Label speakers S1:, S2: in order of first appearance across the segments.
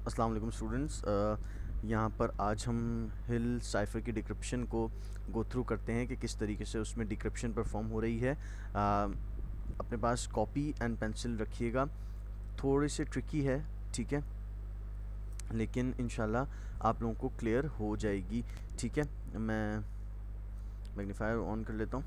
S1: अस्सलाम वालेकुम स्टूडेंट्स। यहाँ पर आज हम हिल साइफर की डिक्रिप्शन को गो थ्रू करते हैं कि किस तरीके से उसमें डिक्रिप्शन परफॉर्म हो रही है। अपने पास कॉपी एंड पेंसिल रखिएगा। थोड़ी सी ट्रिकी है, ठीक है, लेकिन इंशाल्लाह आप लोगों को क्लियर हो जाएगी। ठीक है, मैं मैग्नीफायर ऑन कर लेता हूँ।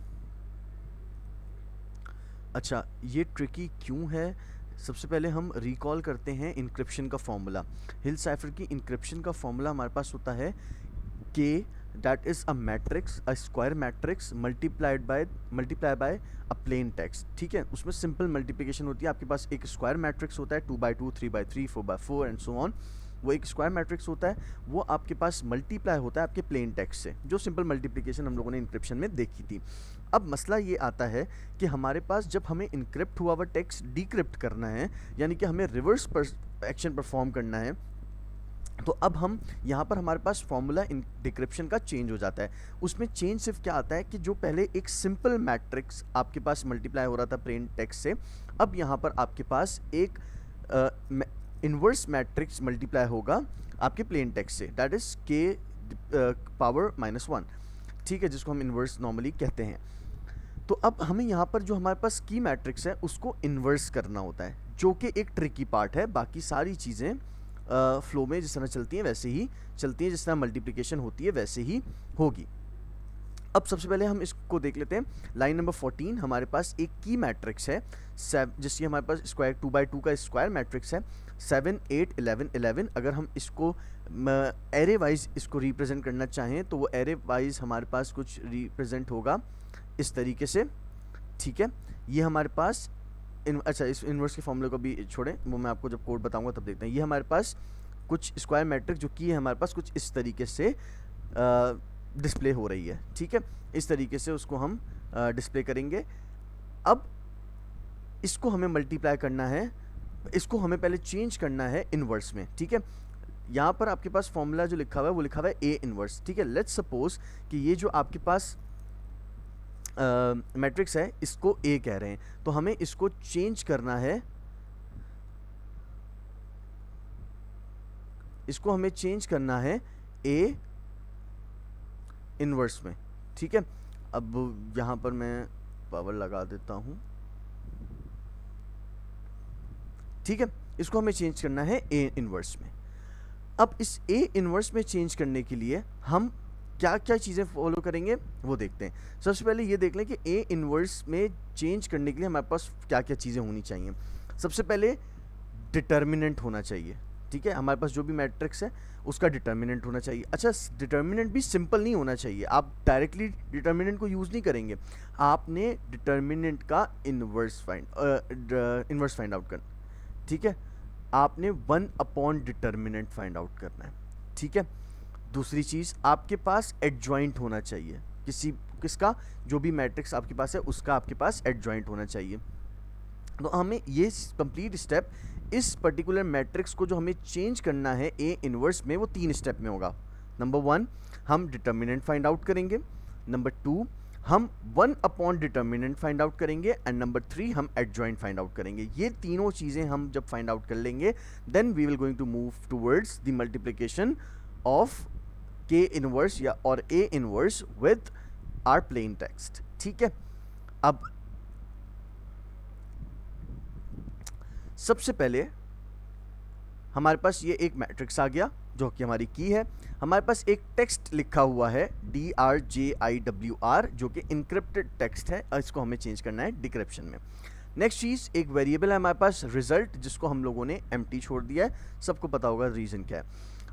S1: अच्छा, ये ट्रिकी क्यों है? सबसे पहले हम रिकॉल करते हैं इंक्रिप्शन का फॉर्मूला। हिल साइफर की इंक्रिप्शन का फॉर्मूला हमारे पास होता है के, that is a matrix, a square matrix multiply by a plane text. ठीक है, उसमें सिंपल मल्टीप्लिकेशन होती है। आपके पास एक स्क्वायर मैट्रिक्स होता है 2 by 2, 3 by 3, 4 by 4 and so on. वो एक स्क्वायर मैट्रिक्स होता है, वो आपके पास मल्टीप्लाई होता है आपके प्लेन टेक्स्ट से, जो सिंपल मल्टीप्लिकेशन हम लोगों ने इंक्रिप्शन में देखी थी। अब मसला ये आता है कि हमारे पास जब हमें इनक्रिप्ट हुआ हुआ टेक्स्ट डिक्रिप्ट करना है, यानी कि हमें रिवर्स एक्शन परफॉर्म करना है, तो अब हम यहाँ पर हमारे पास फॉर्मूला इन डिक्रिप्शन का चेंज हो जाता है। उसमें चेंज सिर्फ क्या आता है कि जो पहले एक सिंपल मैट्रिक्स आपके पास मल्टीप्लाई हो रहा था प्लेन टेक्स्ट से, अब यहाँ पर आपके पास एक इन्वर्स मैट्रिक्स मल्टीप्लाई होगा आपके प्लेन टेक्स्ट से, दैट इज के पावर -1। ठीक है, जिसको हम इन्वर्स नॉर्मली कहते हैं। तो अब हमें यहाँ पर जो हमारे पास की मैट्रिक्स है उसको इन्वर्स करना होता है, जो कि एक ट्रिकी पार्ट है। बाकी सारी चीज़ें फ्लो में जिस तरह चलती हैं वैसे ही चलती हैं, जिस तरह मल्टीप्लिकेशन होती है वैसे ही होगी। अब सबसे पहले हम इसको देख लेते हैं। लाइन नंबर 14 हमारे पास एक की मैट्रिक्स है, जिसकी हमारे पास स्क्वायर 2 by 2 का स्क्वायर मैट्रिक्स है 7, 8, 11, 11। अगर हम इसको एरे वाइज इसको रिप्रेजेंट करना चाहें तो वो एरे वाइज हमारे पास कुछ रिप्रेजेंट होगा इस तरीके से। ठीक है, ये हमारे पास अच्छा, इस इन्वर्स के फॉर्मूले को भी छोड़ें, वो मैं आपको जब कोड बताऊंगा तब देखते हैं। ये हमारे पास कुछ स्क्वायर मैट्रिक्स जो की है हमारे पास कुछ इस तरीके से डिस्प्ले हो रही है। ठीक है, इस तरीके से उसको हम डिस्प्ले करेंगे। अब इसको हमें मल्टीप्लाई करना है, इसको हमें पहले चेंज करना है इन्वर्स में। ठीक है, यहाँ पर आपके पास फॉर्मूला जो लिखा हुआ है वो लिखा हुआ है ए इन्वर्स। ठीक है, लेट्स सपोज कि ये जो आपके पास मैट्रिक्स है इसको ए कह रहे हैं, तो हमें इसको चेंज करना है, इसको हमें चेंज करना है ए इन्वर्स में। ठीक है, अब यहाँ पर मैं पावर लगा देता हूँ। ठीक है, इसको हमें चेंज करना है ए इन्वर्स में। अब इस ए इन्वर्स में चेंज करने के लिए हम क्या क्या चीज़ें फॉलो करेंगे वो देखते हैं। सबसे पहले ये देख लें कि ए इन्वर्स में चेंज करने के लिए हमारे पास क्या क्या चीज़ें होनी चाहिए। सबसे पहले डिटर्मिनेंट होना चाहिए। ठीक है, हमारे पास जो भी मैट्रिक्स है उसका डिटर्मिनेंट होना चाहिए। अच्छा, डिटर्मिनेंट भी सिंपल नहीं होना चाहिए, आप डायरेक्टली डिटर्मिनेंट को यूज़ नहीं करेंगे, आपने डिटर्मिनेंट का इन्वर्स फाइंड आउट करना। ठीक है, आपने 1 अपॉन डिटर्मिनेंट फाइंड आउट करना है। ठीक है, दूसरी चीज़ आपके पास एडजॉइंट होना चाहिए, किसका, जो भी मैट्रिक्स आपके पास है उसका आपके पास एडजॉइंट होना चाहिए। तो हमें ये कंप्लीट स्टेप इस पर्टिकुलर मैट्रिक्स को जो हमें चेंज करना है ए इन्वर्स में, वो 3 स्टेप में होगा। नंबर 1 हम डिटर्मिनेंट फाइंड आउट करेंगे, नंबर 2 हम 1 अपॉन डिटर्मिनेंट फाइंड आउट करेंगे, एंड नंबर 3 हम एडजॉइंट फाइंड आउट करेंगे। ये तीनों चीज़ें हम जब फाइंड आउट कर लेंगे then we will going to move towards the multiplication of K inverse या और A inverse with our plain text. ठीक है, अब सबसे पहले हमारे पास ये एक मैट्रिक्स आ गया जो कि हमारी की है। हमारे पास एक टेक्स्ट लिखा हुआ है DRJIWR जो कि इनक्रिप्टेड टेक्स्ट है, इसको हमें चेंज करना है डिक्रिप्शन में। नेक्स्ट चीज़, एक वेरिएबल है हमारे पास रिजल्ट, जिसको हम लोगों ने एम्प्टी छोड़ दिया है, सबको पता होगा रीज़न क्या है।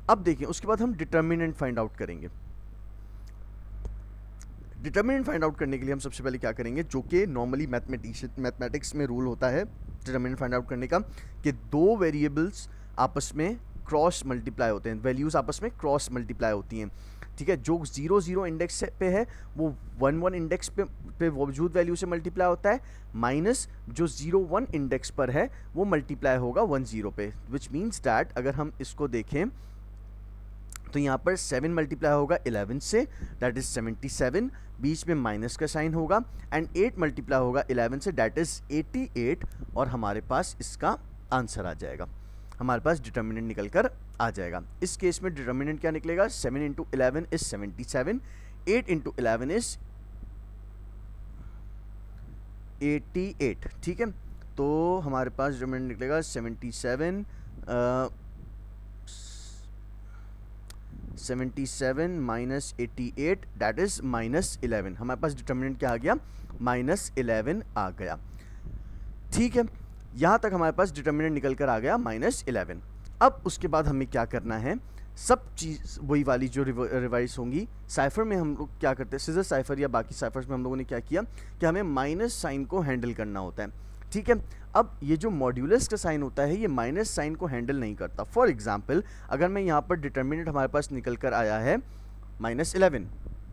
S1: अब देखिए, उसके बाद हम डिटर्मिनेंट फाइंड आउट करेंगे। डिटर्मिनेंट फाइंड आउट करने के लिए हम सबसे पहले क्या करेंगे, जो कि नॉर्मली मैथमेटिक्स में रूल होता है डिटर्मिनेंट फाइंड आउट करने का, कि दो वेरिएबल्स आपस में क्रॉस मल्टीप्लाई होते हैं, वैल्यूज़ आपस में क्रॉस मल्टीप्लाई होती हैं। ठीक है, जो 0, 0 इंडेक्स पे है वो 1, 1 इंडेक्स पे मौजूद वैल्यू से मल्टीप्लाई होता है, माइनस जो 0, 1 इंडेक्स पर है वो मल्टीप्लाई होगा 1, 0 पे, विच मीन्स दैट अगर हम इसको देखें तो यहाँ पर 7 मल्टीप्लाई होगा 11 से, दैट इज़ 77, बीच में माइनस का साइन होगा, एंड 8 मल्टीप्लाई होगा 11 से, दैट इज़ 88, और हमारे पास इसका आंसर आ जाएगा। हमारे पास डिटर्मिनेंट निकल कर आ जाएगा। इस केस में डिटर्मिनेंट क्या निकलेगा, 7 इंटू 11 इज 77, 8 इंटू 11 इज 88। ठीक है, तो हमारे पास डिटर्मिनेंट निकलेगा 77 माइनस 88 दैट इज -11। हमारे पास डिटर्मिनेंट क्या आ गया, -11 आ गया। ठीक है, यहाँ तक हमारे पास डिटर्मिनेंट निकल कर आ गया -11। अब उसके बाद हमें क्या करना है, सब चीज़ वही वाली जो रिवाइज होंगी। साइफर में हम लोग क्या करते हैं, सीजर साइफर या बाकी साइफर्स में हम लोगों ने क्या किया कि हमें माइनस साइन को हैंडल करना होता है। ठीक है, अब ये जो मॉड्यूलस का साइन होता है ये माइनस साइन को हैंडल नहीं करता। फॉर एग्जांपल अगर मैं यहाँ पर डिटर्मिनेंट हमारे पास निकल कर आया है -11,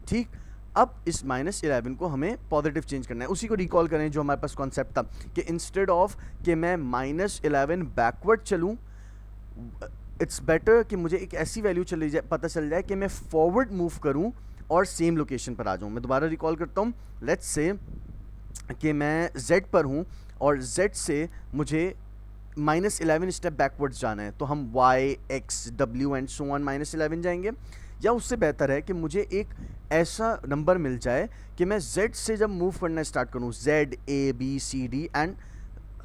S1: ठीक, अब इस -11 को हमें पॉजिटिव चेंज करना है। उसी को रिकॉल करें जो हमारे पास कॉन्सेप्ट था कि इंस्टेड ऑफ कि मैं -11 बैकवर्ड चलूँ, इट्स बेटर कि मुझे एक ऐसी वैल्यू पता चल जाए कि मैं फॉरवर्ड मूव करूं और सेम लोकेशन पर आ जाऊं। मैं दोबारा रिकॉल करता हूं, लेट्स से कि मैं Z पर हूं और Z से मुझे -11 स्टेप बैकवर्ड्स जाना है, तो हम Y, X, W and so on -11 जाएंगे। या उससे बेहतर है कि मुझे एक ऐसा नंबर मिल जाए कि मैं Z से जब मूव करना स्टार्ट करूं, Z, A, B, C, D and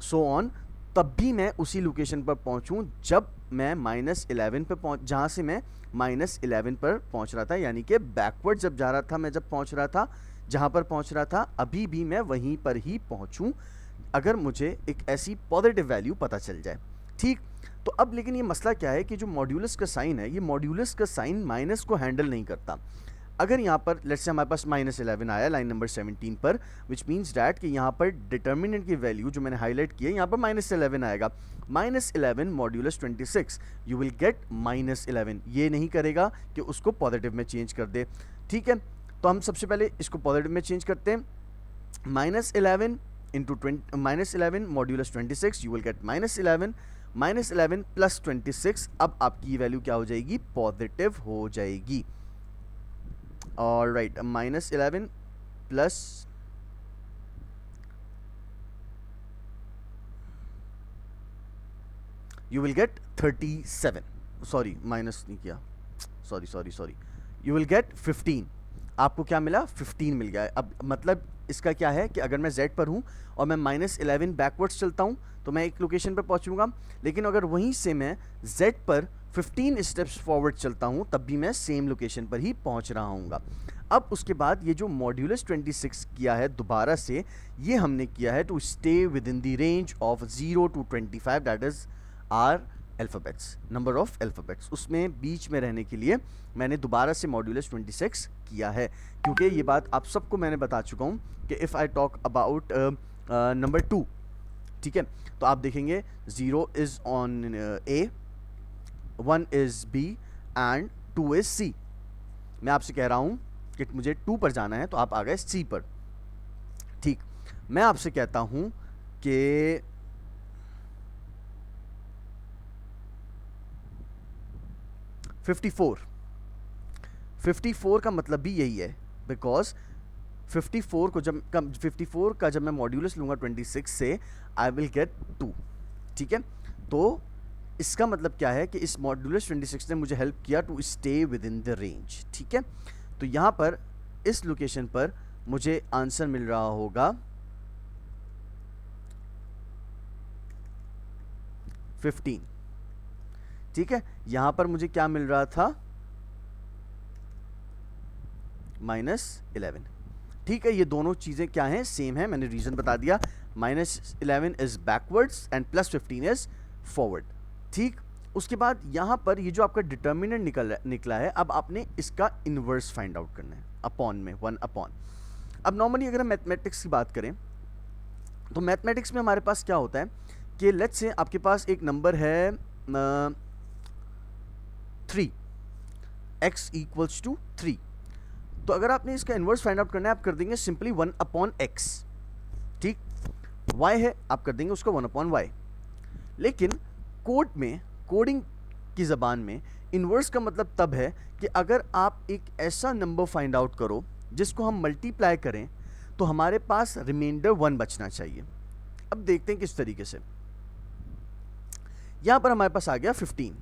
S1: so on, तब भी मैं उसी लोकेशन पर पहुंचूं जब मैं -11 पर पहुंच, जहां से मैं -11 पर पहुंच रहा था, यानी कि बैकवर्ड जब जा रहा था, मैं जब पहुंच रहा था जहां पर पहुंच रहा था, अभी भी मैं वहीं पर ही पहुंचूं अगर मुझे एक ऐसी पॉजिटिव वैल्यू पता चल जाए। ठीक, तो अब लेकिन ये मसला क्या है कि जो मॉड्यूलस का साइन है, ये मॉड्यूलस का साइन माइनस को हैंडल नहीं करता। अगर यहाँ पर लेट्स से हमारे पास -11 आया लाइन नंबर 17 पर, विच मीन्स डैट कि यहाँ पर डिटर्मिनेंट की वैल्यू जो मैंने हाईलाइट की है, यहाँ पर -11 आएगा। -11 मॉड्यूलस 26, यू विल गेट -11। ये नहीं करेगा कि उसको पॉजिटिव में चेंज कर दे। ठीक है, तो हम सबसे पहले इसको पॉजिटिव में चेंज करते हैं। -11 into -11 modulus 26, you will gate -11, -11 plus 26। अब आपकी ये वैल्यू क्या हो जाएगी, पॉजिटिव हो जाएगी। All right, -11 plus you will get 37, sorry minus नहीं किया, सॉरी, you will get 15। आपको क्या मिला, 15 मिल गया है। अब मतलब इसका क्या है कि अगर मैं Z पर हूँ और मैं -11 बैकवर्ड्स चलता हूँ तो मैं एक लोकेशन पर पहुँचूंगा, लेकिन अगर वहीं से मैं Z पर 15 स्टेप्स फॉरवर्ड चलता हूँ तब भी मैं सेम लोकेशन पर ही पहुँच रहा हूँगा। अब उसके बाद ये जो मॉड्यूलस 26 किया है दोबारा से, ये हमने किया है to stay within the range of 0 to 25, that is our alphabets, number of alphabets, उसमें बीच में रहने के लिए मैंने दोबारा से मॉड्यूलस 26 किया है। क्योंकि ये बात आप सबको मैंने बता चुका हूँ कि if I talk about number 2, ठीक है, तो आप देखेंगे 0 is on A, 1 is B and 2 is C। मैं आपसे कह रहा हूँ कि मुझे 2 पर जाना है तो आप आ गए C पर। ठीक, मैं आपसे कहता हूँ कि $54 का मतलब भी यही है, बिकॉज 54 का जब मैं मॉड्यूलस लूँगा 26 से, आई विल गेट 2। ठीक है, तो इसका मतलब क्या है कि इस मॉड्यूलस 26 ने मुझे हेल्प किया to stay within the range. ठीक है, तो यहाँ पर इस लोकेशन पर मुझे आंसर मिल रहा होगा 15। ठीक है, यहाँ पर मुझे क्या मिल रहा था, -11। ठीक है, ये दोनों चीज़ें क्या हैं, सेम है, मैंने रीज़न बता दिया। -11 is backwards and +15 is forward. ठीक, उसके बाद यहाँ पर ये जो आपका डिटर्मिनेंट निकला है, अब आपने इसका इन्वर्स फाइंड आउट करना है, अपॉन में 1 अपॉन। अब नॉर्मली अगर हम मैथमेटिक्स की बात करें तो मैथमेटिक्स में हमारे पास क्या होता है कि लेट्स से आपके पास एक नंबर है 3, x इक्वल्स टू 3, तो अगर आपने इसका इन्वर्स फाइंड आउट करना है, आप कर देंगे सिंपली 1 अपॉन x। ठीक, y है, आप कर देंगे उसको 1 अपॉन y। लेकिन कोड में, कोडिंग की ज़बान में इन्वर्स का मतलब तब है कि अगर आप एक ऐसा नंबर फाइंड आउट करो जिसको हम मल्टीप्लाई करें तो हमारे पास रिमाइंडर 1 बचना चाहिए। अब देखते हैं किस तरीके से। यहाँ पर हमारे पास आ गया 15,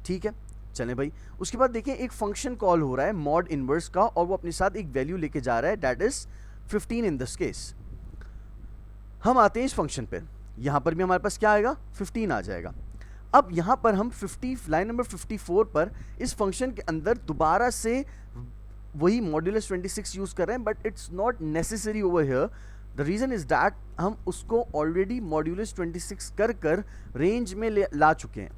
S1: ठीक है। चलें भाई, उसके बाद देखिए एक फंक्शन कॉल हो रहा है मॉड इनवर्स का, और वो अपने साथ एक वैल्यू लेके जा रहा है, that is 15 in this case. हम आते हैं इस फंक्शन पे, यहाँ पर भी हमारे पास क्या आएगा, 15 आ जाएगा। अब यहाँ पर हम 50 लाइन नंबर 54 पर इस फंक्शन के अंदर दोबारा से वही मॉड्यूलस 26 यूज कर रहे हैं, but it's not necessary over here. The reason is that हम उसको ऑलरेडी मॉड्यूलस 26 कर रेंज में ला चुके हैं।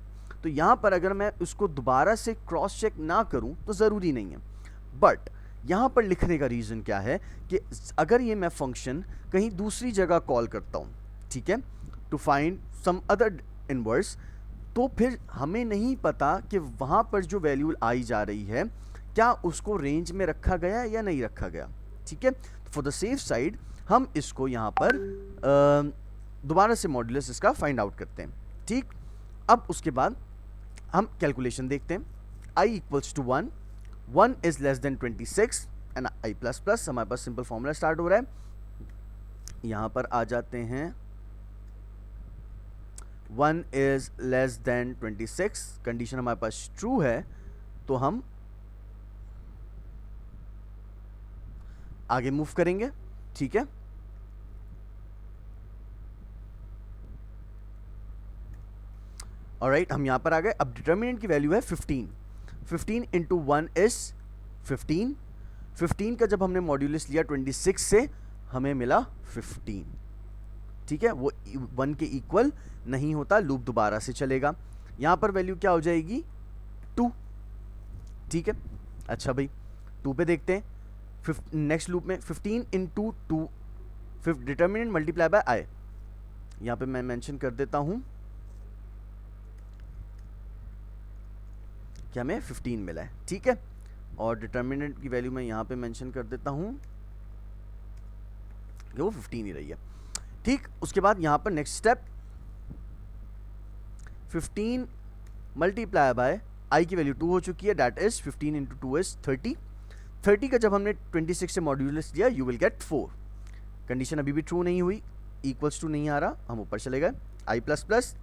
S1: तो यहाँ पर अगर मैं उसको दोबारा से क्रॉस चेक ना करूँ तो ज़रूरी नहीं है, बट यहाँ पर लिखने का रीज़न क्या है कि अगर ये मैं फंक्शन कहीं दूसरी जगह कॉल करता हूँ, ठीक है, to find some other inverse, तो फिर हमें नहीं पता कि वहाँ पर जो वैल्यू आई जा रही है क्या उसको रेंज में रखा गया या नहीं रखा गया, ठीक है। फॉर द सेफ साइड हम इसको यहाँ पर दोबारा से मॉड्यूलस इसका फाइंड आउट करते हैं, ठीक। अब उसके बाद हम कैलकुलेशन देखते हैं। i equals to 1, 1 is less than 26 and i plus plus, हमारे पास सिंपल फॉर्मूला स्टार्ट हो रहा है। यहाँ पर आ जाते हैं 1 इज लेस देन 26, कंडीशन हमारे पास ट्रू है, तो हम आगे मूव करेंगे, ठीक है। ऑलराइट, हम यहां पर आ गए। अब डिटर्मिनेंट की वैल्यू है 15, 15 इंटू 1 इज 15, 15 का जब हमने मॉड्यूलस लिया 26 से हमें मिला 15, ठीक है। वो 1 के इक्वल नहीं होता, लूप दोबारा से चलेगा। यहां पर वैल्यू क्या हो जाएगी, 2, ठीक है। अच्छा भाई, 2 पे देखते हैं। नेक्स्ट लूप में 15 इंटू 2, डिटर्मिनेंट मल्टीप्लाई बाय आई, यहां पे मैं मेंशन कर देता हूं कि हमें 15 मिला है, ठीक है। और डिटर्मिनेंट की वैल्यू मैं यहां पे मेंशन कर देता हूं कि वो 15 ही रही है, ठीक। उसके बाद यहां पर नेक्स्ट स्टेप 15 मल्टीप्लाई बाय आई की वैल्यू 2 हो चुकी है, दैट इज 15 इंटू 2 इज 30, 30 का जब हमने 26 से मॉड्यूलस लिया यू विल गेट 4, कंडीशन अभी भी ट्रू नहीं हुई, इक्वल्स टू नहीं आ रहा, हम ऊपर चले गए। i प्लस प्लस,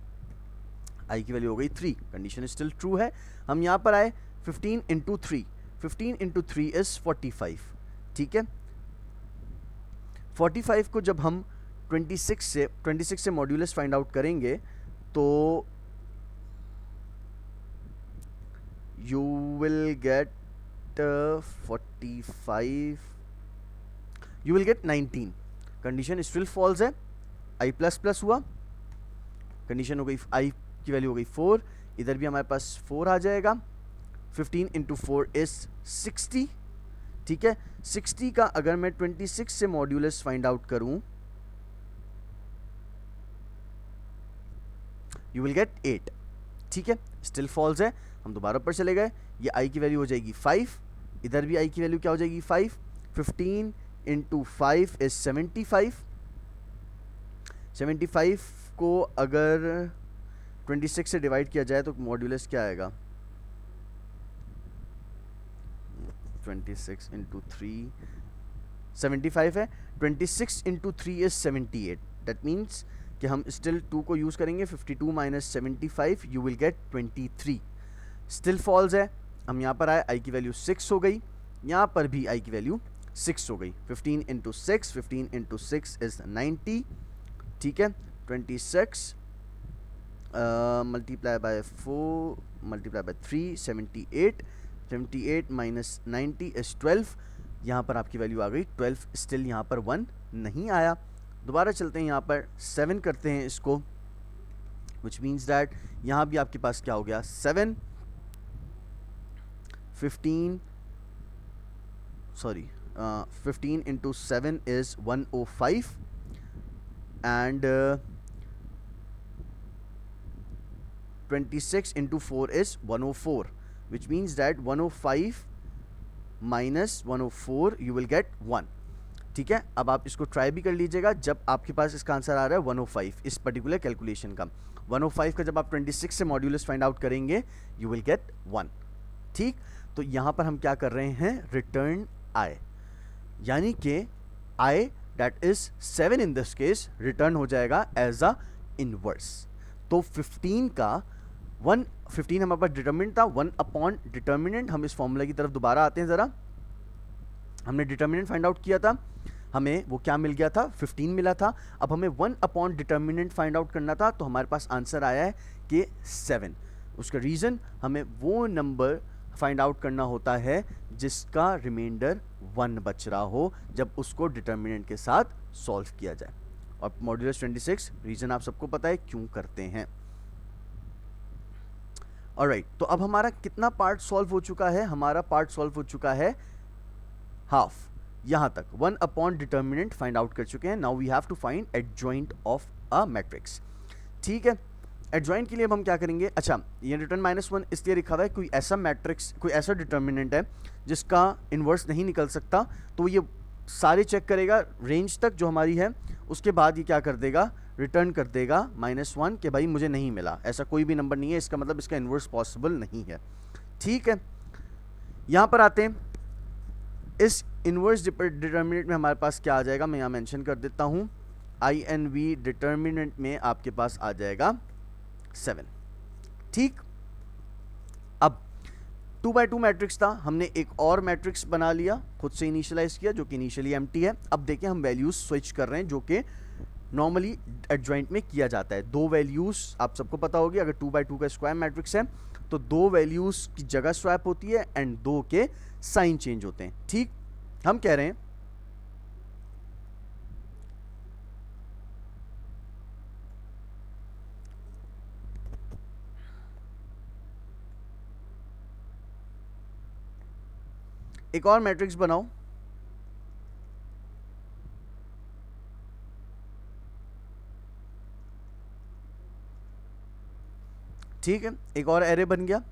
S1: आई की वैल्यू हो गई 3, कंडीशन स्टिल ट्रू है। हम यहाँ पर आए 15 इंटू 3, 15 इंटू 3 इज 45, ठीक है। 45 को जब हम 26 से मॉड्यूलस फाइंड आउट करेंगे तो you will get 45, you will get 19, condition still false है। i प्लस प्लस हुआ, कंडीशन हो गई i की वैल्यू हो गई 4, इधर भी हमारे पास 4 आ जाएगा। 15 इंटू 4 इज 60, ठीक है। 60 का अगर मैं 26 से मॉड्यूलस फाइंड आउट करूं यू विल गेट 8, ठीक है, स्टिल फॉल्स है। हम दोबारा ऊपर चले गए, ये i की वैल्यू हो जाएगी 5, इधर भी i की वैल्यू क्या हो जाएगी 5, 15 इंटू 5 इज 75, 75 को अगर 26 से डिवाइड किया जाए तो मॉड्यूलस क्या आएगा, 26 इंटू 3 75 है, 26 इंटू 3 इज 78, दैट मीन्स कि हम स्टिल 2 को यूज़ करेंगे, 52 minus 75 you will get 23, still false है। हम यहाँ पर आए, i की वैल्यू 6 हो गई, यहाँ पर भी i की वैल्यू 6 हो गई। 15 इंटू 6, 15 इंटू 6 इज 90, ठीक है। 26 multiply by 4 multiply by 3 78, 78 minus 90 is 12, यहाँ पर आपकी वैल्यू आ गई 12, स्टिल यहाँ पर 1 नहीं आया। दोबारा चलते हैं, यहाँ पर 7 करते हैं इसको, विच मीन्स दैट यहाँ भी आपके पास क्या हो गया 7, 15 into 7 is 105 and 26 into 4 is 104, which means that 105 minus 104 you will get 1, ठीक है। अब आप इसको ट्राई भी कर लीजिएगा जब आपके पास इसका आंसर आ रहा है 105 इस पर्टिकुलर कैलकुलेशन का। 105 का जब आप 26 से मॉड्यूलस फाइंड आउट करेंगे यू विल गेट 1, ठीक। तो यहाँ पर हम क्या कर रहे हैं, रिटर्न i, यानी कि i that is 7 in this case return हो जाएगा एज अ इनवर्स। तो 15 का 15 हमारे पास डिटर्मिनेंट था, 1 अपॉन डिटर्मिनेंट। हम इस फॉर्मूला की तरफ दोबारा आते हैं ज़रा। हमने डिटर्मिनेंट फाइंड आउट किया था, हमें वो क्या मिल गया था, 15 मिला था। अब हमें 1 अपॉन डिटर्मिनेंट फाइंड आउट करना था, तो हमारे पास आंसर आया है कि 7। उसका रीज़न, हमें वो नंबर फाइंड आउट करना होता है जिसका रिमाइंडर 1 बच रहा हो जब उसको डिटर्मिनेंट के साथ सॉल्व किया जाए। और मॉड्यूलस 26 रीज़न आप सबको पता है क्यों करते हैं। ऑलराइट, तो अब हमारा कितना पार्ट सॉल्व हो चुका है, हमारा पार्ट सॉल्व हो चुका है हाफ, यहां तक 1 अपॉन डिटर्मिनेंट फाइंड आउट कर चुके हैं। Now we have to find adjoint of a matrix. ठीक है, एडजॉइंट के लिए अब हम क्या करेंगे, अच्छा ये रिटर्न -1 इसलिए लिखा हुआ है, कोई ऐसा मैट्रिक्स, कोई ऐसा डिटर्मिनेंट है जिसका इन्वर्स नहीं निकल सकता, तो ये सारे चेक करेगा रेंज तक जो हमारी है, उसके बाद ये क्या कर देगा, रिटर्न कर देगा -1 कि भाई मुझे नहीं मिला, ऐसा कोई भी नंबर नहीं है, इसका मतलब इसका इन्वर्स पॉसिबल नहीं है। ठीक है, यहाँ पर आते हैं, इस इन्वर्स डिटर्मिनेंट में हमारे पास क्या आ जाएगा, मैं यहाँ मेंशन कर देता हूँ, INV डिटर्मिनेंट में आपके पास आ जाएगा 7। ठीक, अब 2x2 मैट्रिक्स था, हमने एक और मैट्रिक्स बना लिया, खुद से इनिशियलाइज किया, जो कि इनिशियली एम्प्टी है। अब देखें हम वैल्यूज स्विच कर रहे हैं, जो कि नॉर्मली एडजॉइंट में किया जाता है। दो वैल्यूज आप सबको पता होगी, अगर 2x2 का स्क्वायर मैट्रिक्स है तो दो वैल्यूज की जगह स्वैप होती है एंड दो के साइन चेंज होते हैं। ठीक, हम कह रहे हैं एक और मैट्रिक्स बनाओ, ठीक है, एक और एरे बन गया।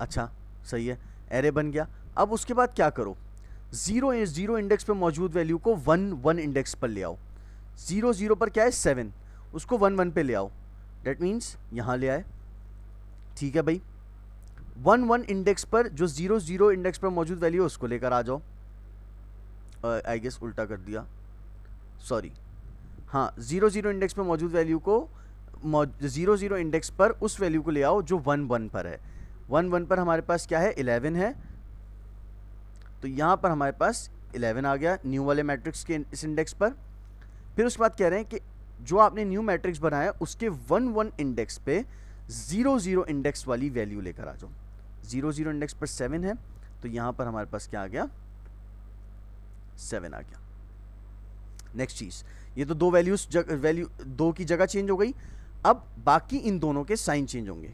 S1: अच्छा सही है, एरे बन गया। अब उसके बाद क्या करो, 0 इंडेक्स पर मौजूद वैल्यू को 1 इंडेक्स पर ले आओ। 0 पर क्या है 7, उसको 1 पे ले आओ, डेट मीन्स यहां ले आए। ठीक है भाई, 1 इंडेक्स पर जो 0 इंडेक्स पर मौजूद वैल्यू है उसको लेकर आ जाओ। आई गेस उल्टा कर दिया, सॉरी, हाँ 0 इंडेक्स पर मौजूद वैल्यू को 0 इंडेक्स पर उस वैल्यू को ले आओ जो 1 पर है। 1 पर हमारे पास क्या है, 11 है, तो यहाँ पर हमारे पास 11 आ गया न्यू वाले मैट्रिक्स के इस इंडेक्स पर। फिर उसके बाद कह रहे हैं कि जो आपने न्यू मैट्रिक्स बनाया उसके 1 इंडेक्स पे 0 इंडेक्स वाली वैल्यू लेकर आ जाओ। 0 इंडेक्स पर 7 है, तो यहाँ पर हमारे पास क्या आ गया, 7 आ गया। नेक्स्ट चीज, ये तो दो वैल्यूज वैल्यू दो की जगह चेंज हो गई। अब बाकी इन दोनों के साइन चेंज होंगे।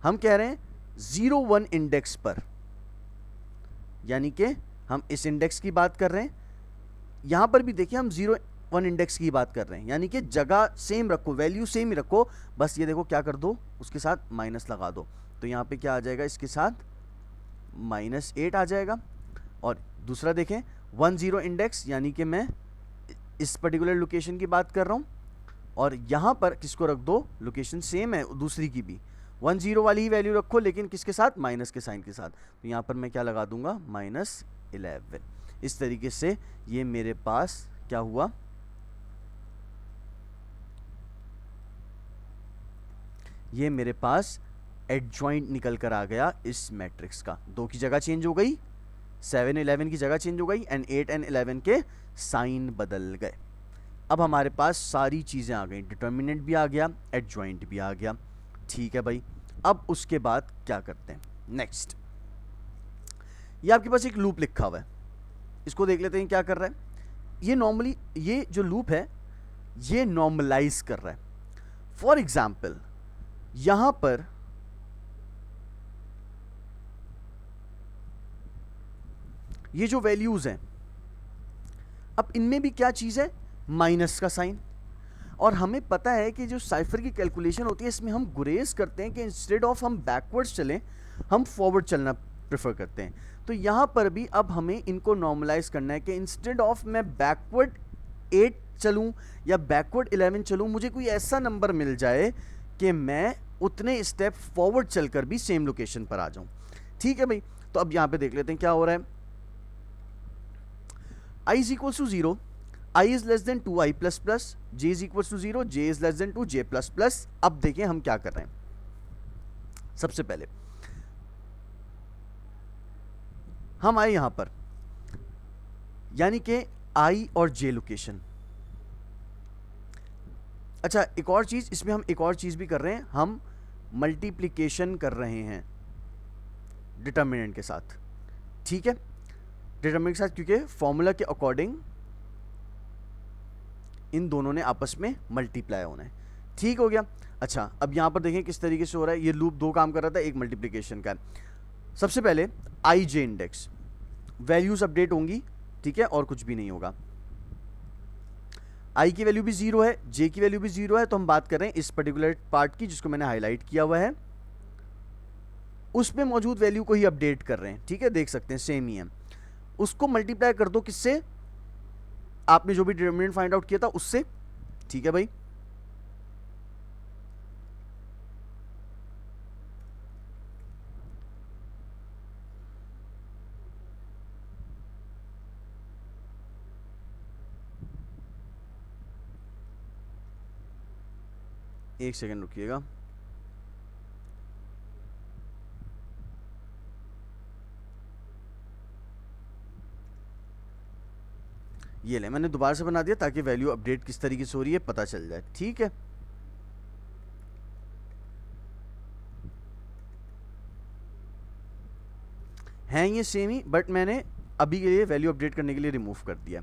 S1: हम कह रहे हैं 0 इंडेक्स पर, यानी कि हम इस इंडेक्स की बात कर रहे हैं, यहां पर भी देखिए हम 0 इंडेक्स की बात कर रहे हैं, यानी कि जगह सेम रखो, वैल्यू सेम ही रखो, बस ये देखो क्या कर दो, उसके साथ माइनस लगा दो, तो यहाँ पे क्या आ जाएगा, इसके साथ -8 आ जाएगा। और दूसरा देखें 10 इंडेक्स, यानी कि मैं इस पर्टिकुलर लोकेशन की बात कर रहा हूँ, और यहाँ पर किसको रख दो, लोकेशन सेम है दूसरी की भी, 10 वाली ही वैल्यू रखो, लेकिन किसके साथ, माइनस के साइन के साथ। तो यहाँ पर मैं क्या लगा दूंगा, -11। इस तरीके से ये मेरे पास क्या हुआ, ये मेरे पास एडजॉइंट निकल कर आ गया इस मैट्रिक्स का। 2 की जगह चेंज हो गई, 7 11 की जगह चेंज हो गई, एंड 8 एंड 11 के साइन बदल गए। अब हमारे पास सारी चीज़ें आ गई, डिटर्मिनेंट भी आ गया, एडजॉइंट भी आ गया। ठीक है भाई, अब उसके बाद क्या करते हैं, नेक्स्ट, ये आपके पास एक लूप लिखा हुआ है, इसको देख लेते हैं क्या कर रहा है। ये नॉर्मली, ये जो लूप है ये नॉर्मलाइज कर रहा है। फॉर एग्जाम्पल यहां पर ये जो वैल्यूज हैं, अब इनमें भी क्या चीज है, माइनस का साइन। और हमें पता है कि जो साइफर की कैलकुलेशन होती है इसमें हम गुरेज करते हैं कि इंस्टेड ऑफ हम बैकवर्ड्स चलें, हम फॉरवर्ड चलना प्रेफर करते हैं। तो यहां पर भी अब हमें इनको नॉर्मलाइज करना है कि इंस्टेड ऑफ मैं बैकवर्ड 8 चलूं या बैकवर्ड 11 चलूं, मुझे कोई ऐसा नंबर मिल जाए कि मैं उतने स्टेप फॉरवर्ड चलकर भी सेम लोकेशन पर आ जाऊं। ठीक है भाई, तो अब यहां पे देख लेते हैं क्या हो रहा है। I = 0, i is less than 2i plus plus, j is equal to 0, j is less than 2, j plus plus. अब देखें हम क्या कर रहे हैं। सबसे पहले हम आए यहां पर, यानी कि i और j लोकेशन। अच्छा, एक और चीज इसमें, हम एक और चीज भी कर रहे हैं, हम मल्टीप्लिकेशन कर रहे हैं डिटर्मिनेंट के साथ। ठीक है, डिटर्मिनेंट के साथ, क्योंकि फॉर्मूला के अकॉर्डिंग इन दोनों ने आपस में मल्टीप्लाई होना है। ठीक हो गया। अच्छा, अब यहां पर देखें किस तरीके से हो रहा है। ये लूप दो काम कर रहा था, एक मल्टीप्लिकेशन का। सबसे पहले आई जे इंडेक्स, वैल्यूज अपडेट होंगी, ठीक है, और कुछ भी नहीं होगा। आई की वैल्यू भी 0 है, जे की वैल्यू भी 0 है, तो हम बात कर रहे हैं इस पर्टिकुलर पार्ट की जिसको मैंने हाईलाइट किया हुआ है, उसमें मौजूद वैल्यू को ही अपडेट कर रहे हैं। ठीक है, देख सकते हैं सेम ही है। उसको मल्टीप्लाई कर दो किससे, आपने जो भी डिटरमिनेंट फाइंड आउट किया था उससे। ठीक है भाई, एक सेकंड रुकिएगा। ये ले, मैंने दोबारा से बना दिया ताकि वैल्यू अपडेट किस तरीके से हो रही है पता चल जाए। ठीक है, हैं ये सेम ही, बट मैंने अभी के लिए वैल्यू अपडेट करने के लिए रिमूव कर दिया।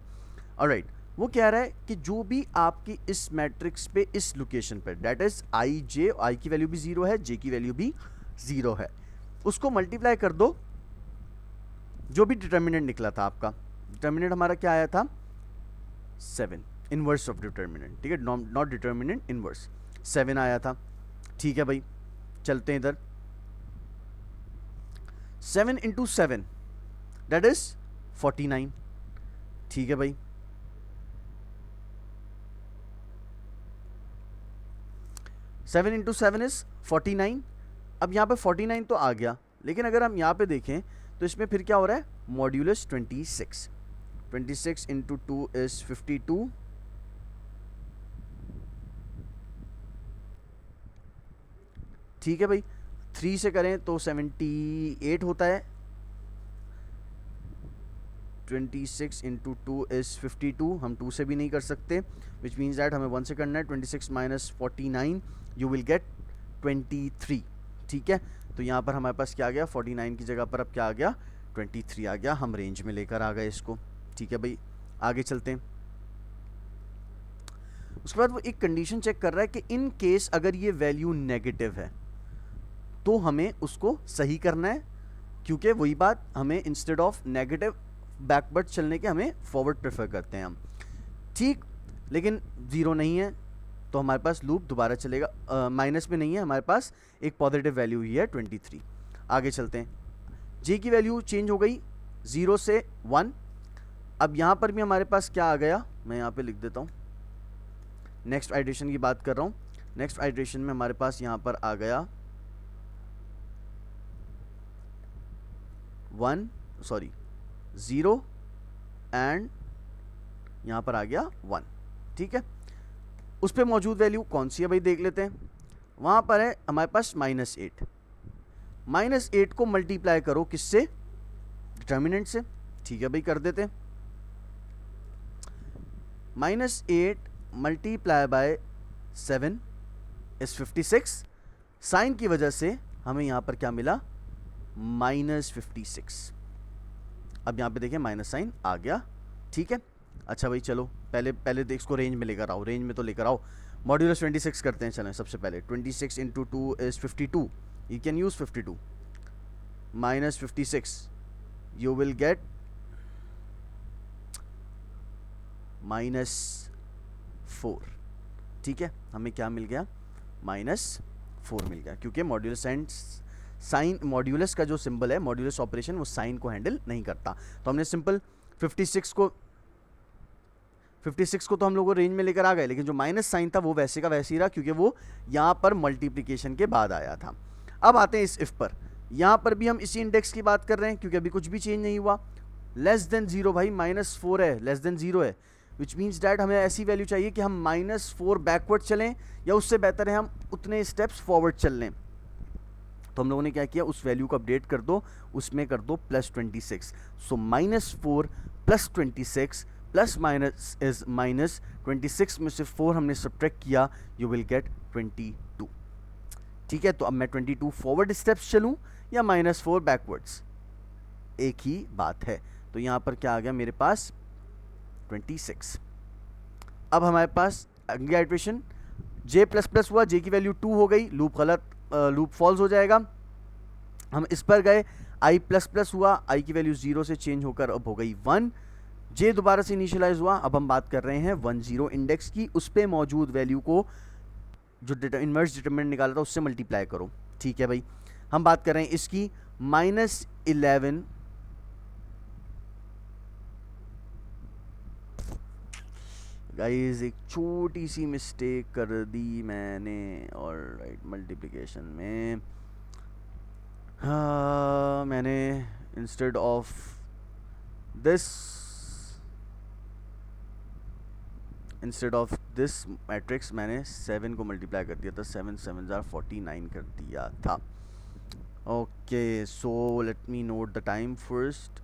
S1: ऑलराइट, वो कह रहा है कि जो भी आपकी इस मैट्रिक्स पे इस लोकेशन पर, दैट इज आई जे, आई की वैल्यू भी 0 है, जे की वैल्यू भी 0 है, उसको मल्टीप्लाई कर दो जो भी डिटर्मिनेंट निकला था आपका। डिटर्मिनेंट हमारा क्या आया था, 7, इनवर्स ऑफ डिटर्मिनेंट। ठीक है, नॉट डिटर्मिनेंट, इनवर्स 7 आया था। ठीक है भाई, चलते हैं इधर। 7 इंटू 7 दैट इज 49। ठीक है भाई, सेवन इंटू 7 इज 49। अब यहाँ पे 49 तो आ गया, लेकिन अगर हम यहाँ पे देखें तो इसमें फिर क्या हो रहा है, मॉड्यूलस 26। 26 into 2 is 52। ठीक है भाई, 3 से करें तो 78 होता है। 26 इंटू 2 इज 52, हम 2 से भी नहीं कर सकते, विच मीन्स दैट हमें 1 से करना है। 26 माइनस 49 यू विल गेट 23। ठीक है, तो यहाँ पर हमारे पास क्या आ गया, 49 की जगह पर अब क्या आ गया, 23 आ गया। हम रेंज में लेकर आ गए इसको। ठीक है भाई, आगे चलते हैं। उसके बाद वो एक कंडीशन चेक कर रहा है कि इन केस अगर ये वैल्यू नेगेटिव है तो हमें उसको सही करना है, क्योंकि वही बात, हमें इंस्टेड ऑफ नेगेटिव बैकवर्ड चलने के हमें फॉरवर्ड प्रेफर करते हैं हम। ठीक, लेकिन 0 नहीं है तो हमारे पास लूप दोबारा चलेगा। माइनस में नहीं है, हमारे पास एक पॉजिटिव वैल्यू ही है 23। आगे चलते हैं। जे की वैल्यू चेंज हो गई 0 से 1। अब यहाँ पर भी हमारे पास क्या आ गया, मैं यहाँ पे लिख देता हूँ, नेक्स्ट आइट्रेशन की बात कर रहा हूँ। नेक्स्ट आइट्रेशन में हमारे पास यहाँ पर आ गया 0 एंड यहाँ पर आ गया 1। ठीक है, उस पर मौजूद वैल्यू कौन सी है भाई, देख लेते हैं। वहाँ पर है हमारे पास -8। -8 को मल्टीप्लाई करो किससे, डिटर्मिनेंट से। ठीक है भाई, कर देते हैं। -8 मल्टीप्लाई बाय 7 इज 56। साइन की वजह से हमें यहाँ पर क्या मिला, -56। अब यहाँ पे देखें माइनस साइन आ गया। ठीक है, अच्छा भाई चलो पहले तो इसको रेंज में लेकर आओ, रेंज में तो लेकर आओ। मॉड्यूलस 26 करते हैं। चलें, सबसे पहले 26 into 2 is 52, you can use 52 minus 56, you will get -4। ठीक है, हमें क्या मिल गया, -4 मिल गया, क्योंकि मॉड्यूलस एंड साइन, मॉड्यूलस का जो सिंबल है, मॉड्यूलस ऑपरेशन, वो साइन को हैंडल नहीं करता। तो हमने सिंपल 56 को तो हम लोगों रेंज में लेकर आ गए, लेकिन जो माइनस साइन था वो वैसे का वैसे ही रहा, क्योंकि वो यहाँ पर मल्टीप्लिकेशन के बाद आया था। अब आते हैं इस इफ पर। यहाँ पर भी हम इसी इंडेक्स की बात कर रहे हैं, क्योंकि अभी कुछ भी चेंज नहीं हुआ। लेस देन 0 भाई, -4 है, लेस देन 0 है, विच मीन्स डैट हमें ऐसी वैल्यू चाहिए कि हम -4 बैकवर्ड चलें, या उससे बेहतर है हम उतने स्टेप्स फॉरवर्ड चल लें। तो हम लोगों ने क्या किया, उस वैल्यू को अपडेट कर दो, उसमें कर दो +26। सो -4 + 26 प्लस माइनस इज -26 में से 4 हमने सब्ट्रैक्ट किया, यू विल गेट 22। ठीक है, तो अब मैं 22 फॉरवर्ड स्टेप्स चलूं या -4 बैकवर्ड्स, एक ही बात है। तो यहां पर क्या आ गया मेरे पास 26। अब हमारे पास अगली आइटरेशन j++ हुआ, j की वैल्यू 2 हो गई, लूप गलत, लूप फॉल्स हो जाएगा। हम इस पर गए, i++ हुआ, i की वैल्यू 0 से चेंज होकर अब हो गई 1, j दोबारा से इनिशियलाइज हुआ। अब हम बात कर रहे हैं 1 0 इंडेक्स की, उस पे मौजूद वैल्यू को जो इन्वर्स डिटरमिनेंट निकाला था उससे मल्टीप्लाई करो। ठीक है भाई, हम बात कर रहे हैं इसकी -11, गाइस एक छोटी सी मिस्टेक कर दी मैंने, और राइट मल्टीप्लिकेशन में हाँ मैंने इंस्टेड ऑफ दिस मैट्रिक्स मैंने 7 को मल्टीप्लाई कर दिया था, 7 7 49 कर दिया था। Okay, so let me note the time first,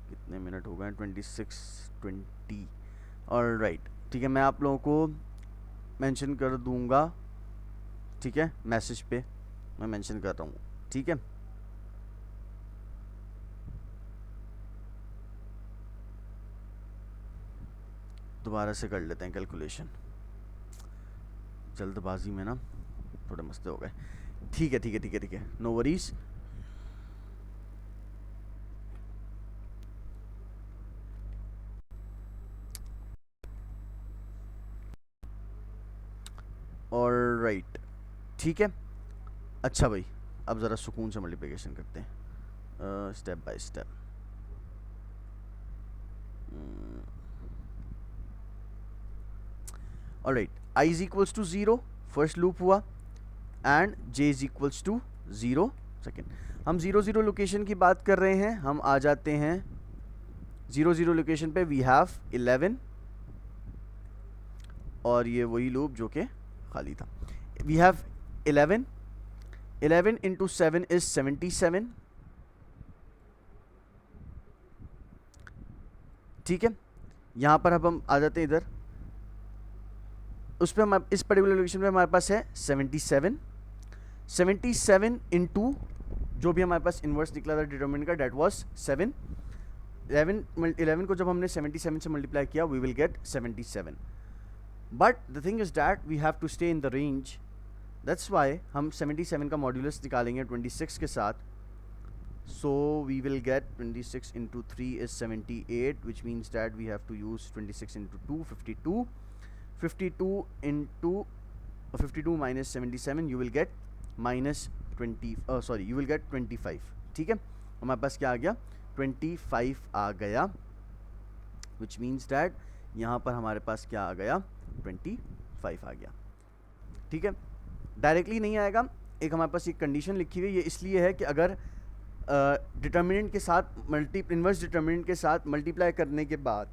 S1: कितने मिनट हो गए, 26:20। और राइट, ठीक है, मैं आप लोगों को मेंशन कर दूंगा, ठीक है, मैसेज पे मैं मेंशन कर रहा हूँ, ठीक है। दोबारा से कर लेते हैं कैलकुलेशन, जल्दबाजी में ना थोड़े मसले हो गए। ठीक है, नो वरीज। और राइट, ठीक है, अच्छा भाई, अब ज़रा सुकून से मल्टीप्लिकेशन करते हैं step by step. Alright, i is equals to 0 first loop हुआ, and j is equals to 0 second. हम 0 0 लोकेशन की बात कर रहे हैं, हम आ जाते हैं 0 0 लोकेशन पे, वी हैव 11, और ये वही लूप जो कि खाली था। We have 11 into 7 is 77। ठीक है, यहां पर अब हम आ जाते हैं इधर, उस पर हम इस पर्टिकुलर लोकेशन पे हमारे पास है 77 इंटू जो भी हमारे पास इन्वर्स निकला था डिटरमिनेंट का, डेट वाज 7। 11 को जब हमने 77 से मल्टीप्लाई किया, we will get 77। But the thing is that we have to stay in the range, that's why हम 77 का मॉड्यूलस निकालेंगे 26 के साथ। So we will get 26 into 3 is 78, which means that we have to use 26 into 2 52, 52 into 52 minus 77, you will get you will get 25। ठीक है, हमारे पास क्या आ गया, 25 आ गया, विच मीन्स दैट यहाँ पर हमारे पास क्या आ गया, 25 आ गया। ठीक है, डायरेक्टली नहीं आएगा, एक हमारे पास एक कंडीशन लिखी हुई है, ये इसलिए है कि अगर डिटर्मिनेंट के साथ इन्वर्स डिटर्मिनेंट के साथ मल्टीप्लाई करने के बाद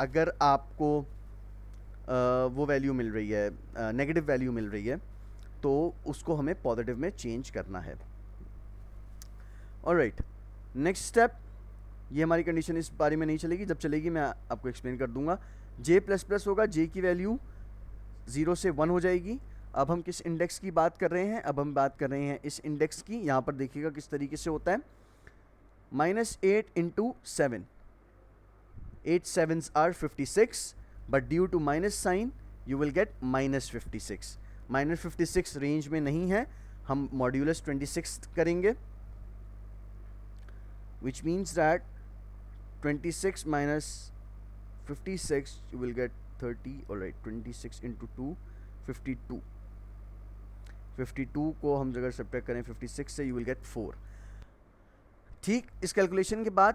S1: अगर आपको वो वैल्यू मिल रही है, नेगेटिव वैल्यू मिल रही है, तो उसको हमें पॉजिटिव में चेंज करना है। ऑलराइट, नेक्स्ट स्टेप, ये हमारी कंडीशन इस बारे में नहीं चलेगी, जब चलेगी मैं आपको एक्सप्लेन कर दूंगा। j++ होगा, j की वैल्यू 0 से 1 हो जाएगी। अब हम किस इंडेक्स की बात कर रहे हैं, अब हम बात कर रहे हैं इस इंडेक्स की। यहाँ पर देखिएगा किस तरीके से होता है, -8 into 7, 8 7s are 56, but due to minus sign you will get -56। -56 range में नहीं है, हम मॉड्यूलस 26 करेंगे, which means that 26 minus 56 you will get 30। alright, 26 into 2 52, 52 को हम अगर सब्ट्रैक्ट करें 56 से, you will get 4। ठीक, इस कैलकुलेशन के बाद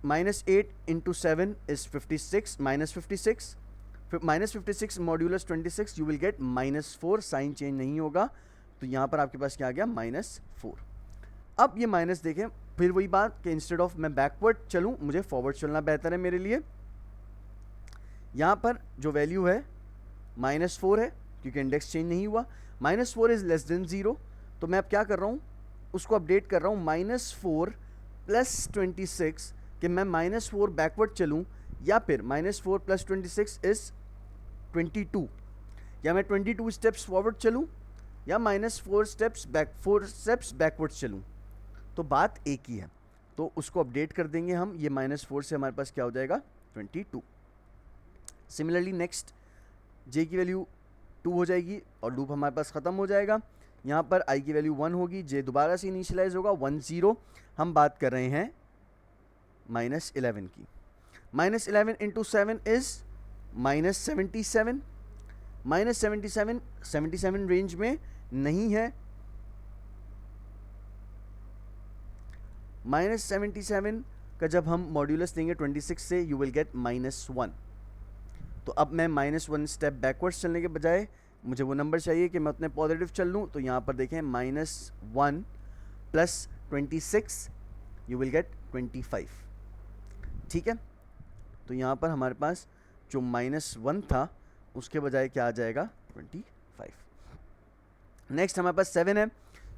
S1: -8 into 7 is 56, -56 modulus 26, you will get -4, sign change नहीं होगा, तो यहाँ पर आपके पास क्या आ गया, -4। अब ये माइनस देखें, फिर वही बात कि इंस्टेड ऑफ मैं बैकवर्ड चलूँ, मुझे फॉरवर्ड चलना बेहतर है मेरे लिए। यहाँ पर जो वैल्यू है -4 है क्योंकि इंडेक्स चेंज नहीं हुआ। -4 इज़ लेस देन 0, तो मैं अब क्या कर रहा हूँ, उसको अपडेट कर रहा हूँ -4 + 26 कि मैं -4 बैकवर्ड चलूँ, या फिर -4 + 26 इज़ 22, या मैं 22 स्टेप्स फॉरवर्ड चलूँ या -4 स्टेप्स बैकवर्ड चलूँ, तो बात एक ही है। तो उसको अपडेट कर देंगे हम, ये -4 से हमारे पास क्या हो जाएगा 22। सिमिलरली नेक्स्ट j की वैल्यू 2 हो जाएगी और लूप हमारे पास ख़त्म हो जाएगा। यहाँ पर i की वैल्यू 1 होगी, j दोबारा से इनिशियलाइज होगा 1 0। हम बात कर रहे हैं -11 की। -11 इंटू 7 इज़ -77। -77 77 रेंज में नहीं है। -77 का जब हम मॉड्यूलस लेंगे 26 से, यू विल गेट -1। तो अब मैं -1 स्टेप बैकवर्ड्स चलने के बजाय मुझे वो नंबर चाहिए कि मैं उतने पॉजिटिव चल लूँ, तो यहाँ पर देखें -1 + 26 यू विल गेट 25। ठीक है, तो यहाँ पर हमारे पास जो -1 था उसके बजाय क्या आ जाएगा 25। नेक्स्ट हमारे पास 7 है।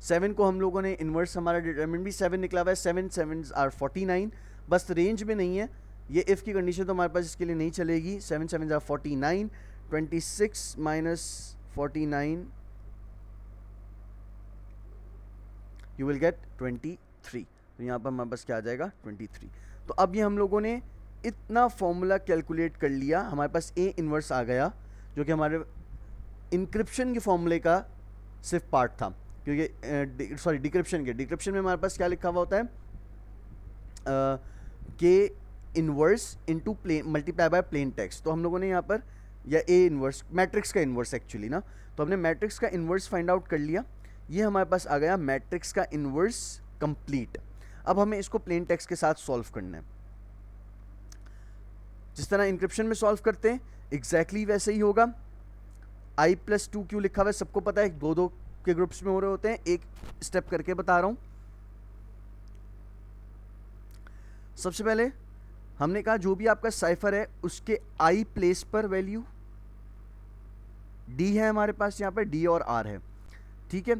S1: 7 को हम लोगों ने इन्वर्स, हमारा डिटरमिनेंट भी 7 निकला हुआ है, 7 7s आर 49, बस रेंज में नहीं है। ये इफ़ की कंडीशन तो हमारे पास इसके लिए नहीं चलेगी। 7 7s are 49, 26 - 49 you will get 23। तो यहाँ पर हमारे पास क्या आ जाएगा 23। तो अब ये हम लोगों ने इतना फॉर्मूला कैलकुलेट कर लिया, हमारे पास ए इन्वर्स आ गया जो कि हमारे इंक्रिप्शन के फॉर्मूले का सिर्फ पार्ट था, क्योंकि सॉरी डिक्रिप्शन में हमारे पास क्या लिखा हुआ होता है, K inverse into plain multiply by plain text. तो हम लोगों ने यहाँ पर, या ए इन्वर्स मैट्रिक्स का इन्वर्स एक्चुअली ना, तो हमने मैट्रिक्स का इन्वर्स फाइंड आउट कर लिया। ये हमारे पास आ गया मैट्रिक्स का इन्वर्स कंप्लीट। अब हमें इसको प्लेन टेक्स्ट के साथ सॉल्व करना है, जिस तरह इंक्रिप्शन में सॉल्व करते हैं एग्जैक्टली वैसे ही होगा। i + 2q लिखा हुआ है, सबको पता है, 2 2 के ग्रुप्स में हो रहे होते हैं। एक स्टेप करके बता रहा हूं। सबसे पहले हमने कहा जो भी आपका साइफर है उसके i प्लेस पर वैल्यू d है, हमारे पास यहाँ पर d और r है। ठीक है,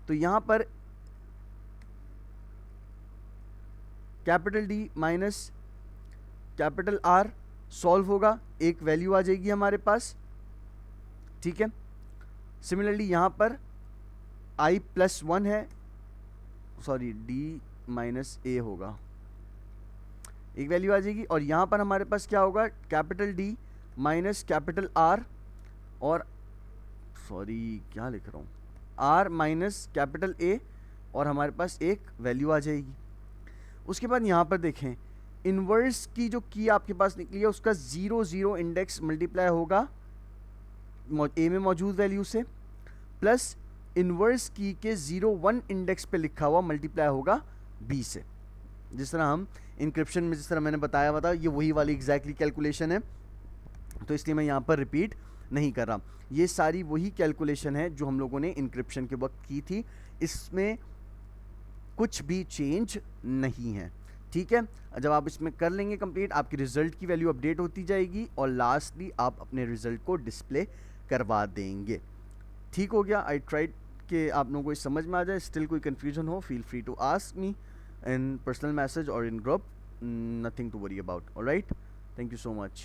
S1: तो यहाँ पर capital D minus capital R solve होगा, एक वैल्यू आ जाएगी हमारे पास। ठीक है, सिमिलरली यहाँ पर i + 1 है, सॉरी d - a होगा, एक वैल्यू आ जाएगी। और यहाँ पर हमारे पास क्या होगा, capital D minus capital R, और सॉरी क्या लिख रहा हूँ, R माइनस कैपिटल A, और हमारे पास एक वैल्यू आ जाएगी। उसके बाद यहाँ पर देखें, इन्वर्स की जो की आपके पास निकली है उसका 0 0 इंडेक्स मल्टीप्लाई होगा ए में मौजूद वैल्यू से, प्लस इन्वर्स की के 0 1 इंडेक्स पे लिखा हुआ मल्टीप्लाई होगा बी से। जिस तरह हम इंक्रिप्शन में जिस तरह मैंने बताया हुआ था, ये वही वाली एग्जैक्टली कैलकुलेशन है, तो इसलिए मैं यहाँ पर रिपीट नहीं कर रहा। ये सारी वही कैलकुलेशन है जो हम लोगों ने इंक्रिप्शन के वक्त की थी, इसमें कुछ भी चेंज नहीं है। ठीक है, जब आप इसमें कर लेंगे कंप्लीट, आपकी रिजल्ट की वैल्यू अपडेट होती जाएगी और लास्टली आप अपने रिजल्ट को डिस्प्ले करवा देंगे। ठीक हो गया। आई ट्राइड कि आप लोगों को इस समझ में आ जाए। स्टिल कोई कन्फ्यूजन हो, feel free to ask me in personal message or in group. Nothing to worry about. All right, thank you so much.